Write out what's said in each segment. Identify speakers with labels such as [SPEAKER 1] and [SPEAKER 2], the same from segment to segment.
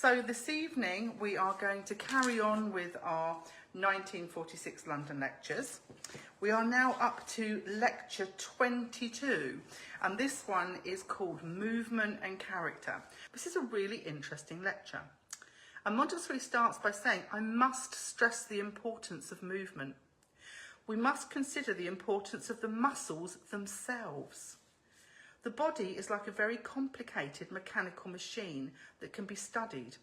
[SPEAKER 1] So this evening we are going to carry on with our 1946 London lectures. We are now up to lecture 22 and this one is called Movement and Character. This is a really interesting lecture. And Montessori starts by saying, I must stress the importance of movement. We must consider the importance of the muscles themselves. The body is like a very complicated mechanical machine that can be studied.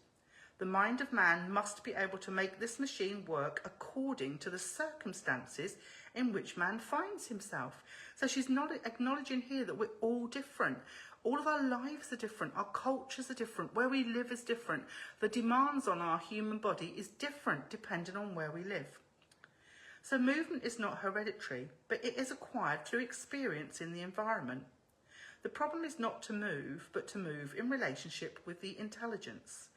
[SPEAKER 1] The mind of man must be able to make this machine work according to the circumstances in which man finds himself. So she's not acknowledging here that we're all different. All of our lives are different, our cultures are different, where we live is different. The demands on our human body is different depending on where we live. So movement is not hereditary, but it is acquired through experience in the environment. The problem is not to move, but to move in relationship with the intelligence.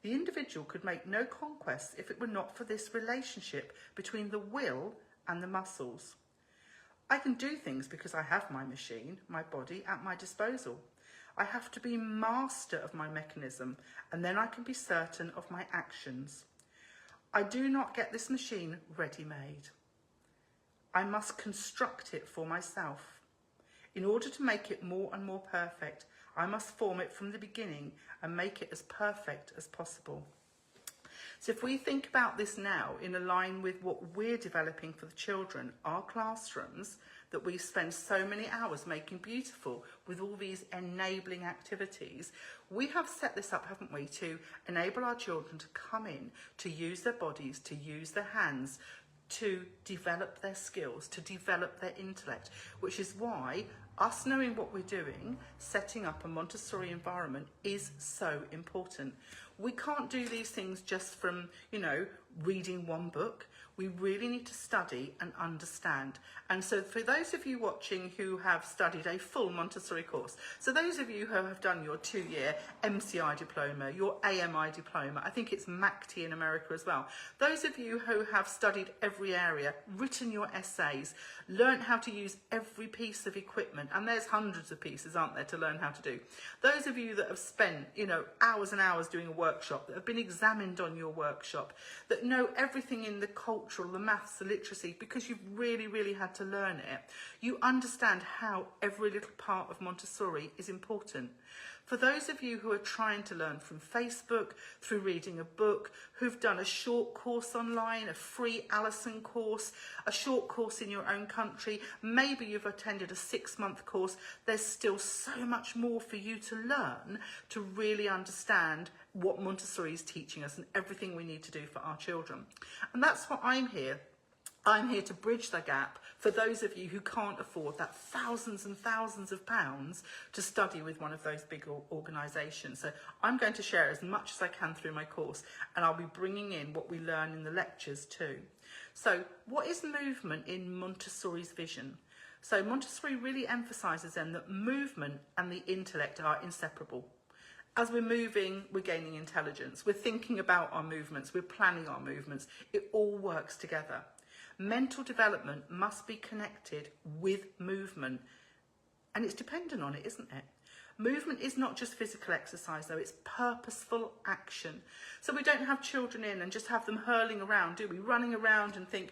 [SPEAKER 1] The individual could make no conquests if it were not for this relationship between the will and the muscles. I can do things because I have my machine, my body, at my disposal. I have to be master of my mechanism, and then I can be certain of my actions. I do not get this machine ready-made. I must construct it for myself. In order to make it more and more perfect, I must form it from the beginning and make it as perfect as possible. So if we think about this now in line with what we're developing for the children, our classrooms that we spend so many hours making beautiful with all these enabling activities, we have set this up, haven't we, to enable our children to come in, to use their bodies, to use their hands, to develop their skills, to develop their intellect, which is why us knowing what we're doing, setting up a Montessori environment is so important. We can't do these things just from, reading one book. We really need to study and understand. And so for those of you watching who have studied a full Montessori course, so those of you who have done your 2-year MCI diploma, your AMI diploma, I think it's MACT in America as well, those of you who have studied every area, written your essays, learned how to use every piece of equipment, and there's hundreds of pieces, aren't there, to learn how to do. Those of you that have spent, hours and hours doing a workshop, that have been examined on your workshop, that know everything in the cultural, the maths, the literacy, because you've really, really had to learn it, you understand how every little part of Montessori is important. For those of you who are trying to learn from Facebook, through reading a book, who've done a short course online, a free Alison course, a short course in your own country, maybe you've attended a 6-month course, there's still so much more for you to learn to really understand what Montessori is teaching us and everything we need to do for our children. And that's what I'm here. I'm here to bridge the gap for those of you who can't afford that thousands and thousands of pounds to study with one of those big organisations. So I'm going to share as much as I can through my course, and I'll be bringing in what we learn in the lectures too. So what is movement in Montessori's vision? So Montessori really emphasises then that movement and the intellect are inseparable. As we're moving, we're gaining intelligence. We're thinking about our movements. We're planning our movements. It all works together. Mental development must be connected with movement, and it's dependent on it, isn't it? Movement is not just physical exercise though, it's purposeful action. So we don't have children in and just have them hurling around, do we? Running around and think,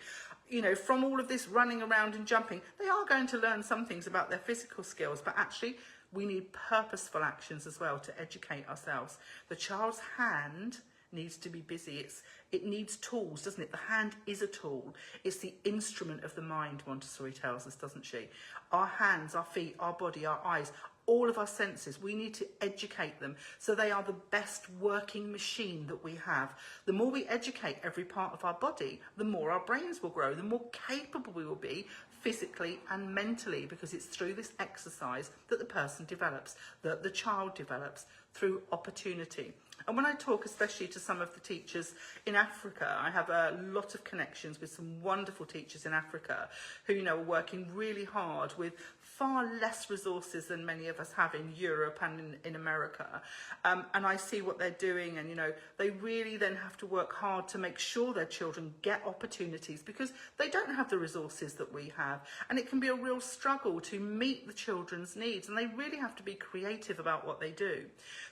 [SPEAKER 1] from all of this running around and jumping, they are going to learn some things about their physical skills, but actually we need purposeful actions as well to educate ourselves. The child's hand needs to be busy. It needs tools, doesn't it? The hand is a tool. It's the instrument of the mind, Montessori tells us, doesn't she? Our hands, our feet, our body, our eyes, all of our senses, we need to educate them so they are the best working machine that we have. The more we educate every part of our body, the more our brains will grow, the more capable we will be physically and mentally, because it's through this exercise that the person develops, that the child develops through opportunity. And when I talk especially to some of the teachers in Africa, I have a lot of connections with some wonderful teachers in Africa who, are working really hard with far less resources than many of us have in Europe and in America. And I see what they're doing, and, you know, they really then have to work hard to make sure their children get opportunities because they don't have the resources that we have. And it can be a real struggle to meet the children's needs, and they really have to be creative about what they do.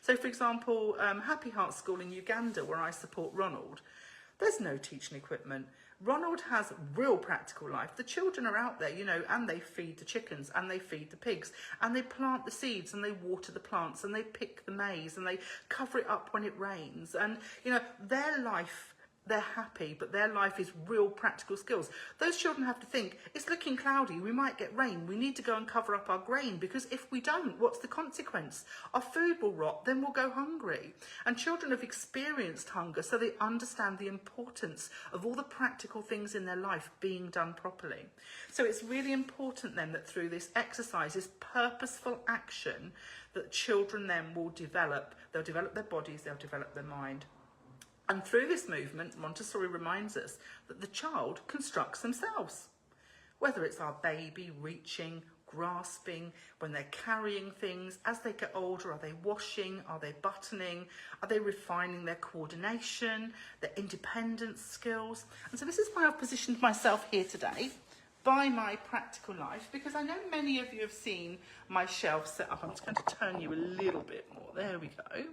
[SPEAKER 1] So, for example, Happy Heart School in Uganda, where I support Ronald, there's no teaching equipment. Ronald has real practical life. The children are out there, you know, and they feed the chickens and they feed the pigs and they plant the seeds and they water the plants and they pick the maize and they cover it up when it rains. And, you know, their life, they're happy, but their life is real practical skills. Those children have to think, it's looking cloudy, we might get rain, we need to go and cover up our grain, because if we don't, what's the consequence? Our food will rot, then we'll go hungry. And children have experienced hunger, so they understand the importance of all the practical things in their life being done properly. So it's really important then that through this exercise, this purposeful action, that children then will develop. They'll develop their bodies, they'll develop their mind. And through this movement, Montessori reminds us that the child constructs themselves. Whether it's our baby reaching, grasping, when they're carrying things, as they get older, are they washing, are they buttoning, are they refining their coordination, their independence skills? And so this is why I've positioned myself here today by my practical life, because I know many of you have seen my shelf set up. I'm just going to turn you a little bit more. There we go.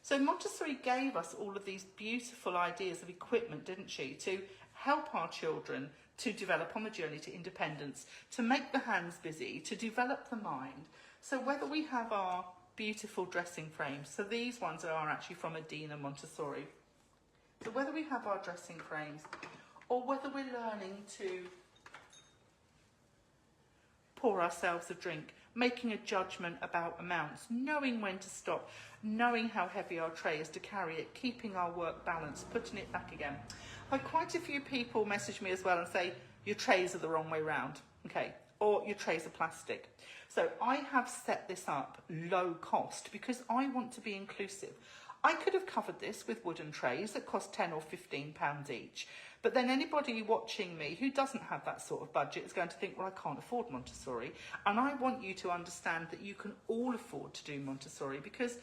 [SPEAKER 1] So Montessori gave us all of these beautiful ideas of equipment, didn't she, to help our children to develop on the journey to independence, to make the hands busy, to develop the mind. So whether we have our beautiful dressing frames, so these ones are actually from Adina Montessori. So whether we have our dressing frames or whether we're learning to pour ourselves a drink, making a judgment about amounts, knowing when to stop, knowing how heavy our tray is to carry it, keeping our work balanced, putting it back again. I've had quite a few people message me as well and say, your trays are the wrong way round, okay, or your trays are plastic. So I have set this up low cost because I want to be inclusive. I could have covered this with wooden trays that cost £10 or £15 each. But then anybody watching me who doesn't have that sort of budget is going to think, well, I can't afford Montessori. And I want you to understand that you can all afford to do Montessori, because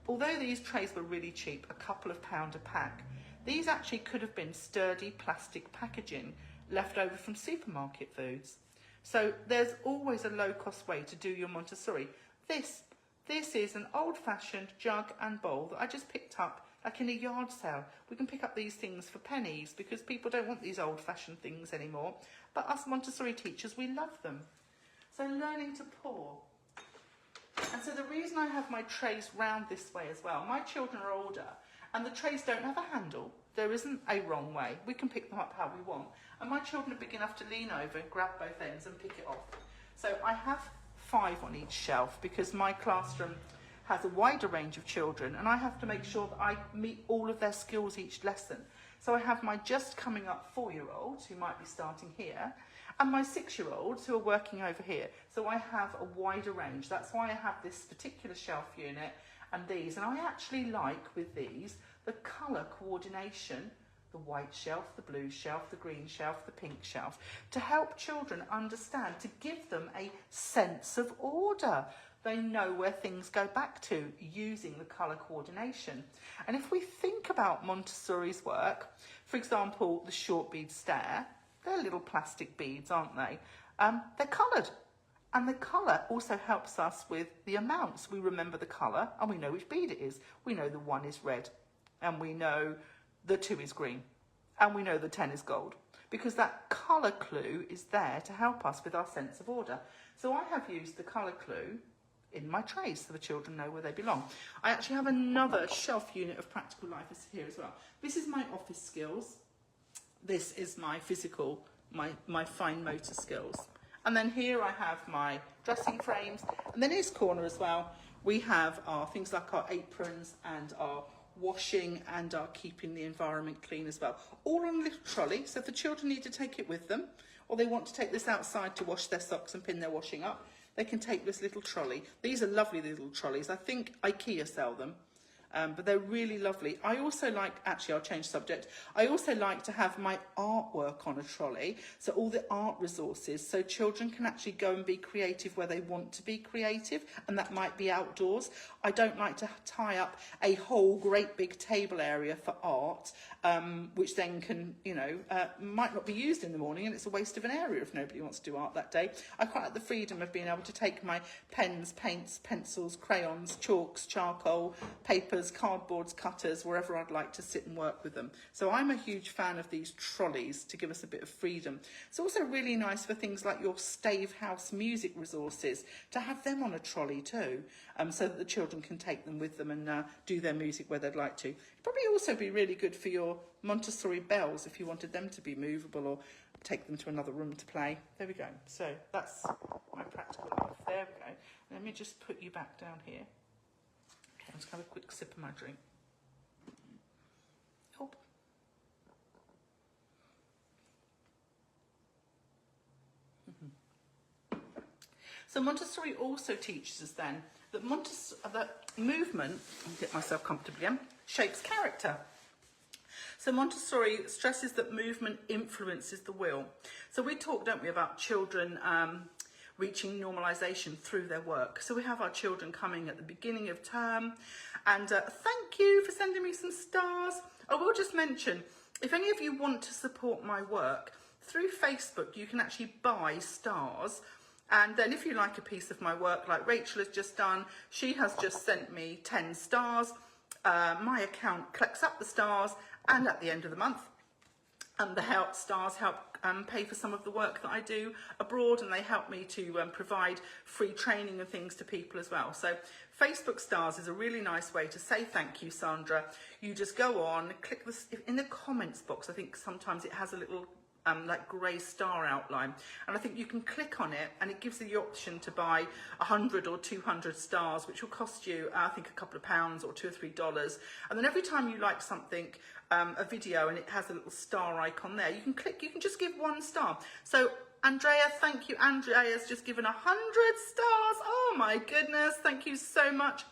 [SPEAKER 1] although these trays were really cheap, a couple of pound a pack, these actually could have been sturdy plastic packaging left over from supermarket foods. So there's always a low-cost way to do your Montessori. This is an old-fashioned jug and bowl that I just picked up like in a yard sale. We can pick up these things for pennies because people don't want these old-fashioned things anymore. But us Montessori teachers, we love them. So learning to pour. And so the reason I have my trays round this way as well, my children are older and the trays don't have a handle. There isn't a wrong way. We can pick them up how we want. And my children are big enough to lean over and grab both ends and pick it off. So I have 5 on each shelf because my classroom has a wider range of children and I have to make sure that I meet all of their skills each lesson. So I have my just coming up 4-year-olds who might be starting here and my 6-year-olds who are working over here. So I have a wider range. That's why I have this particular shelf unit and these. And I actually like with these the colour coordination, the white shelf, the blue shelf, the green shelf, the pink shelf, to help children understand, to give them a sense of order. They know where things go back to using the colour coordination. And if we think about Montessori's work, for example, the short bead stare, they're little plastic beads, aren't they? They're coloured. And the colour also helps us with the amounts. We remember the colour and we know which bead it is. We know the 1 is red and we know the 2 is green and we know the 10 is gold, because that colour clue is there to help us with our sense of order. So I have used the colour clue in my trays so the children know where they belong. I actually have another shelf unit of practical life here as well. This is my office skills. This is my physical, my fine motor skills. And then here I have my dressing frames. And then in this corner as well, we have our things like our aprons and our washing and our keeping the environment clean as well. All on a little trolley. So if the children need to take it with them, or they want to take this outside to wash their socks and pin their washing up, they can take this little trolley. These are lovely little trolleys. I think IKEA sell them. But they're really lovely. I also like, actually I'll change subject, I also like to have my artwork on a trolley, so all the art resources, so children can actually go and be creative where they want to be creative, and that might be outdoors. I don't like to tie up a whole great big table area for art, which then can, you know, might not be used in the morning, and it's a waste of an area if nobody wants to do art that day. I quite like the freedom of being able to take my pens, paints, pencils, crayons, chalks, charcoal, papers, cardboards, cutters, wherever I'd like to sit and work with them. So I'm a huge fan of these trolleys to give us a bit of freedom. It's also really nice for things like your Stave House music resources, to have them on a trolley too, so that the children can take them with them and do their music where they'd like to. It'd probably also be really good for your Montessori bells if you wanted them to be movable or take them to another room to play. There we go. So that's my practical life. There we go. Let me just put you back down here. Okay, I'll just have a quick sip of my drink. Oh. So Montessori also teaches us then that movement, I'll get myself comfortably in, shapes character. So Montessori stresses that movement influences the will. So we talk, don't we, about children reaching normalisation through their work. So we have our children coming at the beginning of term, and thank you for sending me some stars. I will just mention, if any of you want to support my work, through Facebook you can actually buy stars. And then if you like a piece of my work, like Rachel has just done, she has just sent me 10 stars. My account collects up the stars, and at the end of the month, the stars help pay for some of the work that I do abroad, and they help me to provide free training and things to people as well. So Facebook stars is a really nice way to say thank you, Sandra. You just go on, click this in the comments box. I think sometimes it has a little like grey star outline, and I think you can click on it and it gives you the option to buy 100 or 200 stars, which will cost you I think a couple of pounds or $2 or $3, and then every time you like something, a video, and it has a little star icon there, you can click, you can just give 1 star. So Andrea, thank you. Andrea's just given 100 stars. Oh my goodness, thank you so much.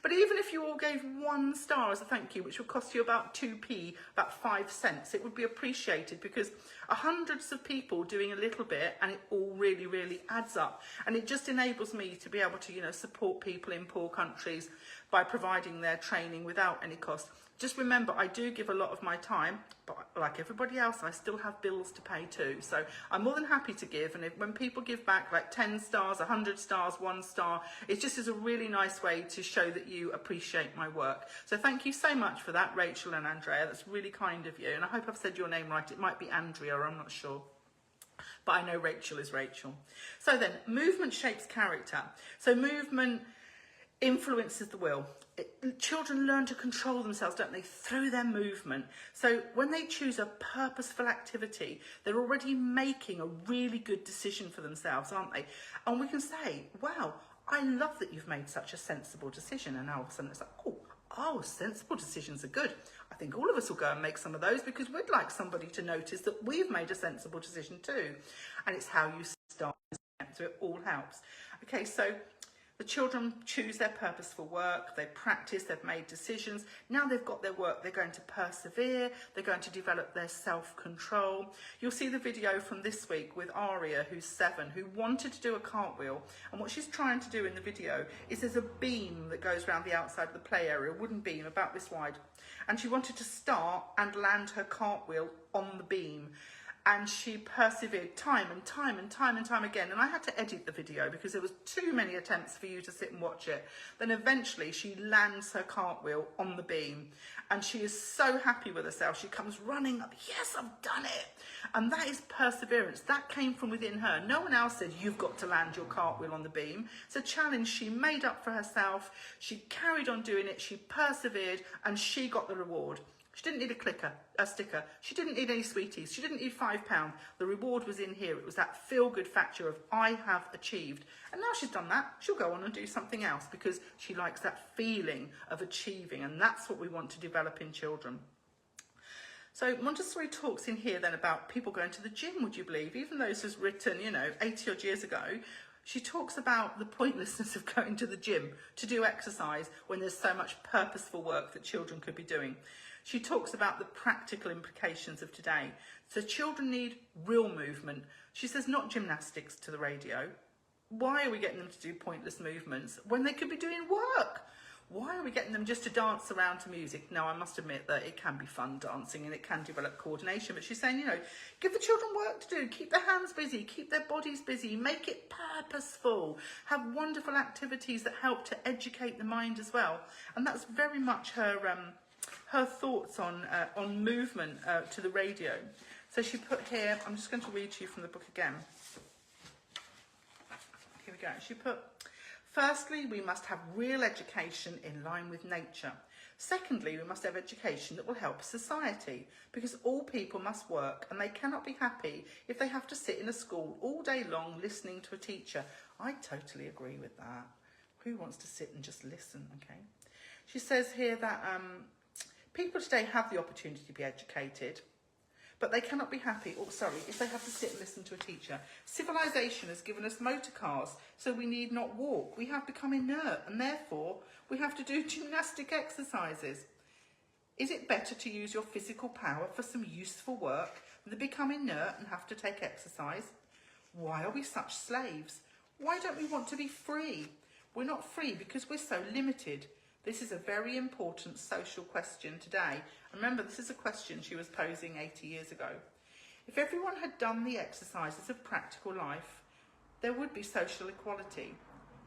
[SPEAKER 1] But even if you all gave 1 star as a thank you, which would cost you about 2p, about 5 cents, it would be appreciated, because hundreds of people doing a little bit, and it all really, really adds up. And it just enables me to be able to, you know, support people in poor countries by providing their training without any cost. Just remember, I do give a lot of my time, but like everybody else, I still have bills to pay too. So I'm more than happy to give. And when people give back like 10 stars, 100 stars, 1 star, it just is a really nice way to show that you appreciate my work. So thank you so much for that, Rachel and Andrea. That's really kind of you. And I hope I've said your name right. It might be Andrea, I'm not sure. But I know Rachel is Rachel. So then, movement shapes character. So movement influences the will. Children learn to control themselves, don't they, through their movement. So when they choose a purposeful activity, they're already making a really good decision for themselves, aren't they? And we can say, wow, I love that you've made such a sensible decision. And now all of a sudden it's like, oh, sensible decisions are good. I think all of us will go and make some of those, because we'd like somebody to notice that we've made a sensible decision too. And it's how you start, so it all helps. Okay, so the children choose their purposeful work, they practice, they've made decisions. Now they've got their work, they're going to persevere, they're going to develop their self-control. You'll see the video from this week with Aria, who's 7, who wanted to do a cartwheel. And what she's trying to do in the video is there's a beam that goes around the outside of the play area, a wooden beam about this wide. And she wanted to start and land her cartwheel on the beam. And she persevered time and time and time and time again. And I had to edit the video because there was too many attempts for you to sit and watch it. Then eventually she lands her cartwheel on the beam. And she is so happy with herself. She comes running up, yes, I've done it. And that is perseverance. That came from within her. No one else said, you've got to land your cartwheel on the beam. It's a challenge she made up for herself. She carried on doing it. She persevered, and she got the reward. She didn't need a sticker. She didn't need any sweeties. She didn't need £5. The reward was in here. It was that feel-good factor of, I have achieved. And now she's done that, she'll go on and do something else, because she likes that feeling of achieving. And that's what we want to develop in children. So Montessori talks in here then about people going to the gym, would you believe? Even though this was written, 80 odd years ago, She talks about the pointlessness of going to the gym to do exercise when there's so much purposeful work that children could be doing. She talks about the practical implications of today. So children need real movement. She says not gymnastics to the radio. Why are we getting them to do pointless movements when they could be doing work? Why are we getting them just to dance around to music? Now, I must admit that it can be fun dancing and it can develop coordination. But she's saying, you know, give the children work to do. Keep their hands busy. Keep their bodies busy. Make it purposeful. Have wonderful activities that help to educate the mind as well. And that's very much her thoughts on movement to the radio. So she put here, I'm just going to read to you from the book again. Here we go. She put, firstly, we must have real education in line with nature. Secondly, we must have education that will help society, because all people must work and they cannot be happy if they have to sit in a school all day long listening to a teacher. I totally agree with that. Who wants to sit and just listen, okay? She says here that people today have the opportunity to be educated, but they cannot be happy, if they have to sit and listen to a teacher. Civilization has given us motor cars, so we need not walk. We have become inert, and therefore we have to do gymnastic exercises. Is it better to use your physical power for some useful work than to become inert and have to take exercise? Why are we such slaves? Why don't we want to be free? We're not free because we're so limited. This is a very important social question today. And remember, this is a question she was posing 80 years ago. If everyone had done the exercises of practical life, there would be social equality.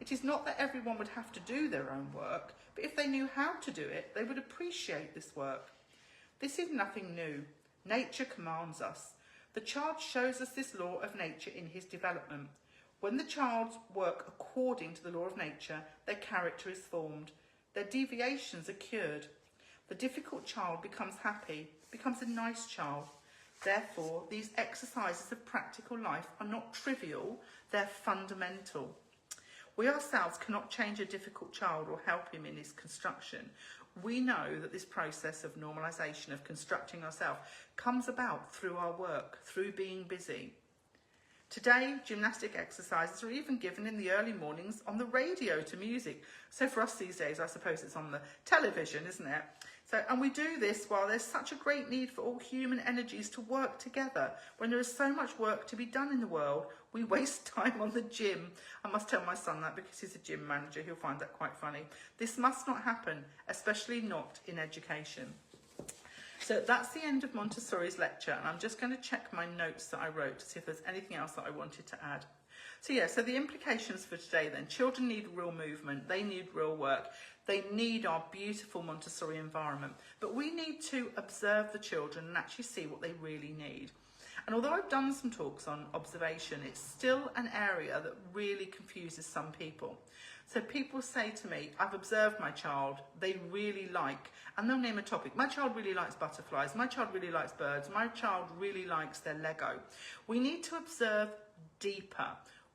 [SPEAKER 1] It is not that everyone would have to do their own work, but if they knew how to do it, they would appreciate this work. This is nothing new. Nature commands us. The child shows us this law of nature in his development. When the child work according to the law of nature, their character is formed. Their deviations are cured. The difficult child becomes happy, becomes a nice child. Therefore, these exercises of practical life are not trivial, they're fundamental. We ourselves cannot change a difficult child or help him in his construction. We know that this process of normalisation, of constructing ourselves, comes about through our work, through being busy. Today, gymnastic exercises are even given in the early mornings on the radio to music. So for us these days, I suppose it's on the television, isn't it? And we do this while there's such a great need for all human energies to work together. When there is so much work to be done in the world, we waste time on the gym. I must tell my son that because he's a gym manager. He'll find that quite funny. This must not happen, especially not in education. So that's the end of Montessori's lecture, and I'm just going to check my notes that I wrote to see if there's anything else that I wanted to add. So the implications for today then. Children need real movement, they need real work, they need our beautiful Montessori environment, but we need to observe the children and actually see what they really need. And although I've done some talks on observation, it's still an area that really confuses some people. So people say to me, I've observed my child, they really like, and they'll name a topic. My child really likes butterflies, my child really likes birds, my child really likes their Lego. We need to observe deeper.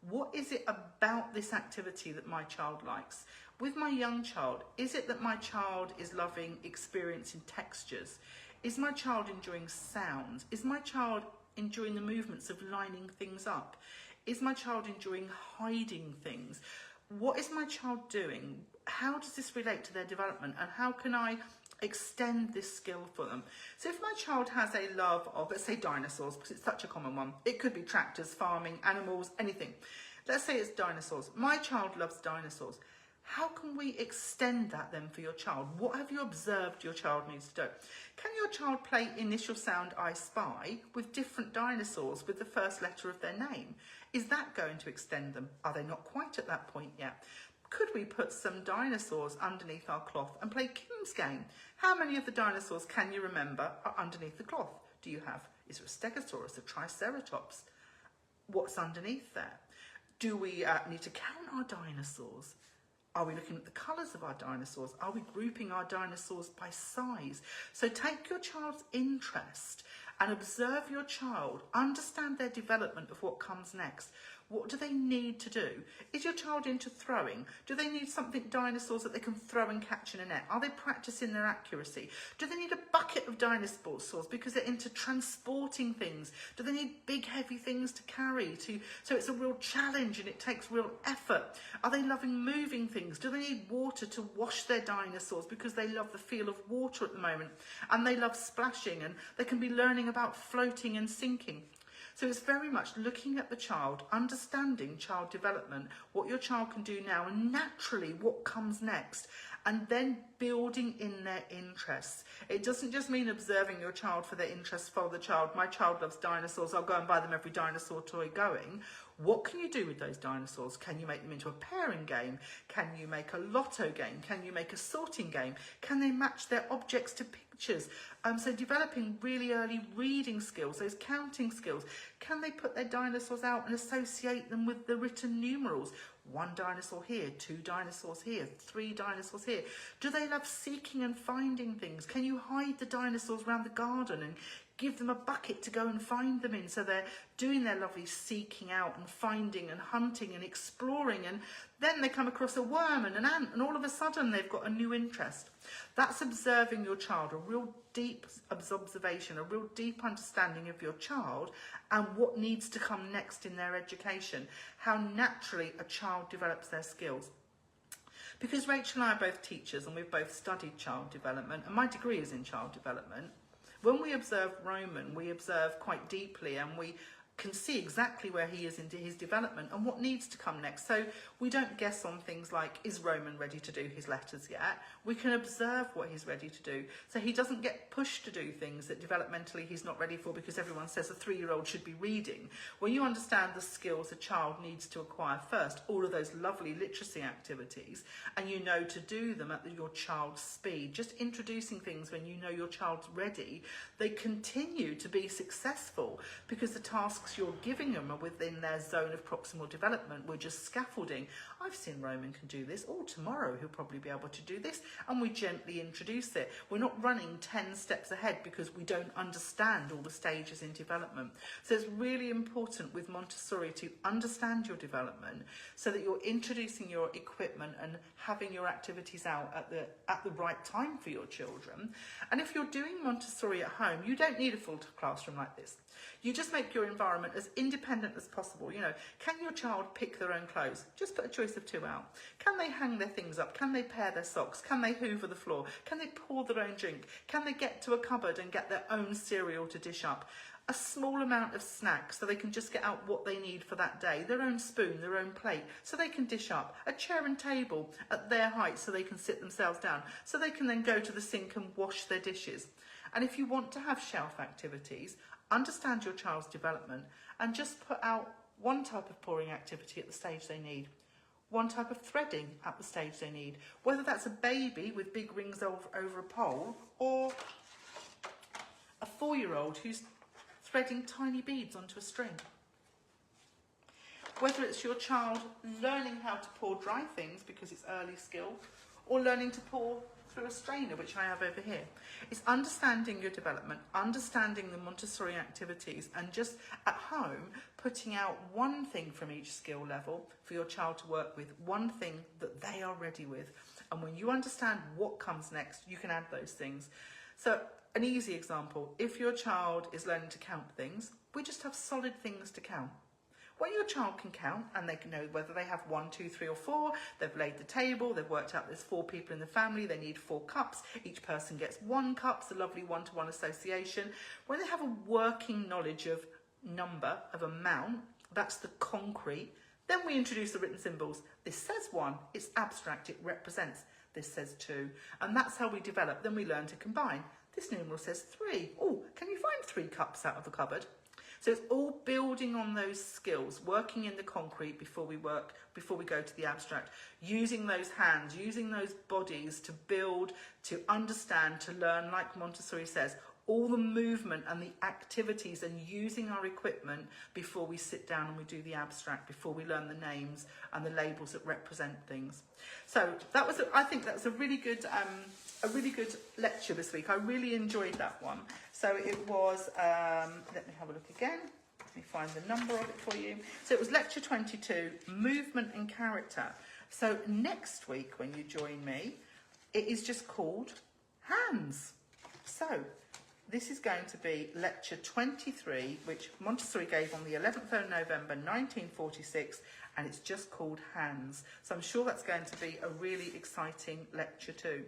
[SPEAKER 1] What is it about this activity that my child likes? With my young child, is it that my child is loving experiencing textures? Is my child enjoying sounds? Is my child enjoying the movements of lining things up? Is my child enjoying hiding things? What is my child doing? How does this relate to their development, and how can I extend this skill for them? So if my child has a love of, let's say, dinosaurs, because it's such a common one, it could be tractors, farming, animals, anything. Let's say it's dinosaurs. My child loves dinosaurs. How can we extend that then for your child? What have you observed your child needs to do? Can your child play initial sound I spy with different dinosaurs with the first letter of their name? Is that going to extend them? Are they not quite at that point yet? Could we put some dinosaurs underneath our cloth and play Kim's game? How many of the dinosaurs can you remember are underneath the cloth? Do you have? Is there a Stegosaurus, a Triceratops? What's underneath there? Do we need to count our dinosaurs? Are we looking at the colours of our dinosaurs? Are we grouping our dinosaurs by size? So take your child's interest and observe your child, understand their development of what comes next. What do they need to do? Is your child into throwing? Do they need something dinosaurs that they can throw and catch in a net? Are they practicing their accuracy? Do they need a bucket of dinosaurs because they're into transporting things? Do they need big heavy things to carry? So it's a real challenge and it takes real effort. Are they loving moving things? Do they need water to wash their dinosaurs because they love the feel of water at the moment and they love splashing, and they can be learning about floating and sinking? So it's very much looking at the child, understanding child development, what your child can do now, and naturally what comes next, and then building in their interests. It doesn't just mean observing your child for their interests. Follow the child. My child loves dinosaurs. I'll go and buy them every dinosaur toy going. What can you do with those dinosaurs? Can you make them into a pairing game? Can you make a lotto game? Can you make a sorting game? Can they match their objects to pictures? So developing really early reading skills, those counting skills. Can they put their dinosaurs out and associate them with the written numerals? 1 dinosaur here, 2 dinosaurs here, 3 dinosaurs here. Do they love seeking and finding things? Can you hide the dinosaurs around the garden and give them a bucket to go and find them in, so they're doing their lovely seeking out and finding and hunting and exploring, and then they come across a worm and an ant and all of a sudden they've got a new interest. That's observing your child, a real deep observation, a real deep understanding of your child and what needs to come next in their education, how naturally a child develops their skills. Because Rachel and I are both teachers and we've both studied child development, and my degree is in child development, when we observe Roman, we observe quite deeply and we can see exactly where he is into his development and what needs to come next. So we don't guess on things like, is Roman ready to do his letters yet? We can observe what he's ready to do. So he doesn't get pushed to do things that developmentally he's not ready for because everyone says a 3-year-old should be reading. When you understand the skills a child needs to acquire first, all of those lovely literacy activities, and you know to do them at your child's speed, just introducing things when you know your child's ready, they continue to be successful because the tasks you're giving them are within their zone of proximal development. We're just scaffolding. I've seen Roman can do this. Oh, tomorrow he'll probably be able to do this. And we gently introduce it. We're not running 10 steps ahead because we don't understand all the stages in development. So it's really important with Montessori to understand your development so that you're introducing your equipment and having your activities out at the right time for your children. And if you're doing Montessori at home, you don't need a full classroom like this. You just make your environment as independent as possible. You know, can your child pick their own clothes? Just put a choice of 2 out. Can they hang their things up? Can they pair their socks? Can they hoover the floor? Can they pour their own drink? Can they get to a cupboard and get their own cereal to dish up? A small amount of snacks so they can just get out what they need for that day, their own spoon, their own plate, so they can dish up, a chair and table at their height so they can sit themselves down, so they can then go to the sink and wash their dishes. And if you want to have shelf activities, understand your child's development and just put out one type of pouring activity at the stage they need, one type of threading at the stage they need, whether that's a baby with big rings over a pole or a 4-year-old who's threading tiny beads onto a string. Whether it's your child learning how to pour dry things because it's early skill, or learning to pour through a strainer, which I have over here. It's understanding your development, understanding the Montessori activities, and just at home putting out one thing from each skill level for your child to work with, one thing that they are ready with. And when you understand what comes next, you can add those things. So an easy example, if your child is learning to count things, we just have solid things to count. When your child can count and they can know whether they have 1, 2, 3 or 4, they've laid the table, they've worked out there's 4 people in the family, they need 4 cups, each person gets 1 cup, it's a lovely one-to-one association. When they have a working knowledge of number, of amount, that's the concrete, then we introduce the written symbols. This says 1, it's abstract, it represents. This says 2, and that's how we develop. Then we learn to combine. This numeral says 3. Oh, can you find 3 cups out of the cupboard? So it's all building on those skills, working in the concrete before we go to the abstract, using those hands, using those bodies to build, to understand, to learn, like Montessori says, all the movement and the activities, and using our equipment before we sit down and we do the abstract, before we learn the names and the labels that represent things. So that was, I think that was a really good lecture this week. I really enjoyed that one. So it was, let me have a look again. Let me find the number of it for you. So it was lecture 22, movement and character. So next week when you join me, it is just called hands. So this is going to be lecture 23, which Montessori gave on the 11th of November 1946, and it's just called hands. So I'm sure that's going to be a really exciting lecture too.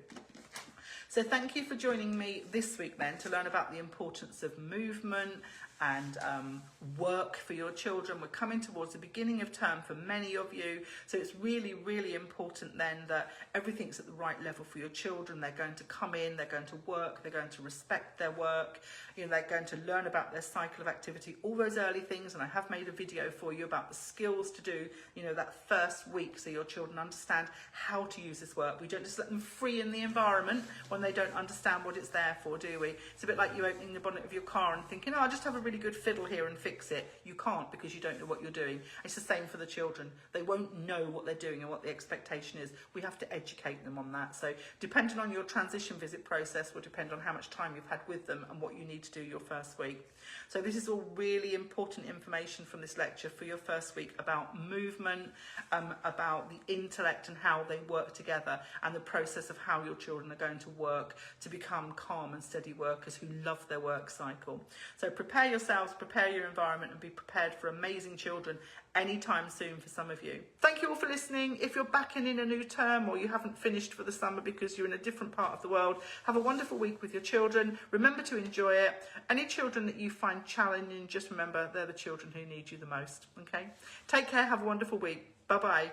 [SPEAKER 1] So thank you for joining me this week then to learn about the importance of movement and work for your children. We're coming towards the beginning of term for many of you, so it's really, really important then that everything's at the right level for your children. They're going to come in, they're going to work, they're going to respect their work, you know, they're going to learn about their cycle of activity, all those early things. And I have made a video for you about the skills to do, you know, that first week, so your children understand how to use this work. We don't just let them free in the environment when they don't understand what it's there for, do we? It's a bit like you opening the bonnet of your car and thinking, oh, I'll just have a really good fiddle here and fix it. You can't, because you don't know what you're doing. It's the same for the children. They won't know what they're doing and what the expectation is. We have to educate them on that. So depending on your transition visit process will depend on how much time you've had with them and what you need to do your first week. So this is all really important information from this lecture for your first week about movement, about the intellect and how they work together, and the process of how your children are going to work to become calm and steady workers who love their work cycle. So prepare yourselves, prepare your environment, and be prepared for amazing children anytime soon for some of you. Thank you all for listening. If you're back in a new term, or you haven't finished for the summer because you're in a different part of the world, have a wonderful week with your children. Remember to enjoy it. Any children that you find challenging, just remember they're the children who need you the most. Okay? Take care. Have a wonderful week. Bye-bye.